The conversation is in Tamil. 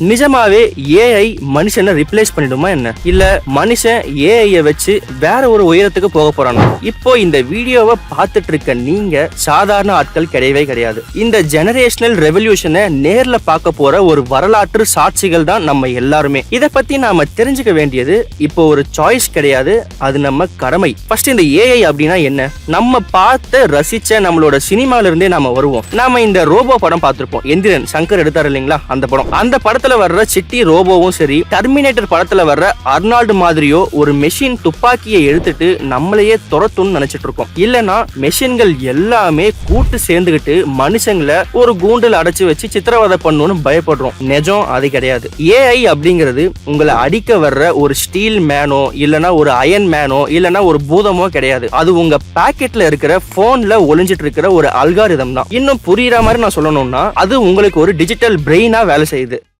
நிஜமாவே ஏஐ மனுஷனை ரிப்ளேஸ் பண்ணிடுமா என்ன? இல்ல மனுஷன் ஏஐ வச்சு வேற ஒரு உயரத்துக்கு போக போறானா? இப்போ இந்த வீடியோவை பார்த்துட்டு இருக்க நீங்க சாதாரண ஆட்கள் கிடையவே கிடையாது. இந்த ஜெனரேஷனல் ரெவல்யூஷனை நேர்ல பார்க்க போற ஒரு வரலாற்று சாட்சிகள் தான் நம்ம எல்லாருமே. இத பத்தி நாம தெரிஞ்சுக்க வேண்டியது இப்போ ஒரு சாய்ஸ் கிடையாது, அது நம்ம கடமை. ஃபர்ஸ்ட் இந்த ஏஐ அப்படின்னா என்ன? நம்ம பார்த்து ரசிச்ச நம்மளோட சினிமால இருந்தே நாம வருவோம். நாம இந்த ரோபோ படம் பார்த்திருப்போம். எந்திரன் சங்கர் எடுத்தாரு இல்லைங்களா? அந்த படத்துல வர்ற சிட்டி ரோபோவும் சரி, டெர்மினேட்டர் படத்துல வர்ற அர்னால்டு மாதிரியோ ஒரு மெஷின் துப்பாக்கியை எடுத்துட்டு நம்மளையே துரத்துன்னு நினைச்சிட்டு இருக்கோம். இல்லனா மெஷின்கள் எல்லாமே கூட்டு சேர்ந்துகிட்டு மனுஷங்களை ஒரு கூண்டில் அடைச்சு வச்சு சித்திரவதை பண்ணணும்னு பயப்படுறோம். நிஜம் அது கிடையாது. ஏஐ அப்படிங்கிறது உங்களை அடிக்க வர்ற ஒரு ஸ்டீல் மேனோ இல்லனா ஒரு அயன் மேனோ இல்லனா ஒரு பூதமோ கிடையாது. அது உங்க பாக்கெட்ல இருக்கிற போன்ல ஒளிஞ்சிட்டு இருக்கிற ஒரு அல்காரிதம் தான். இன்னும் புரியுற மாதிரி நான் சொல்லணும்னா அது உங்களுக்கு ஒரு டிஜிட்டல் பிரெயினா வேலை செய்யுது.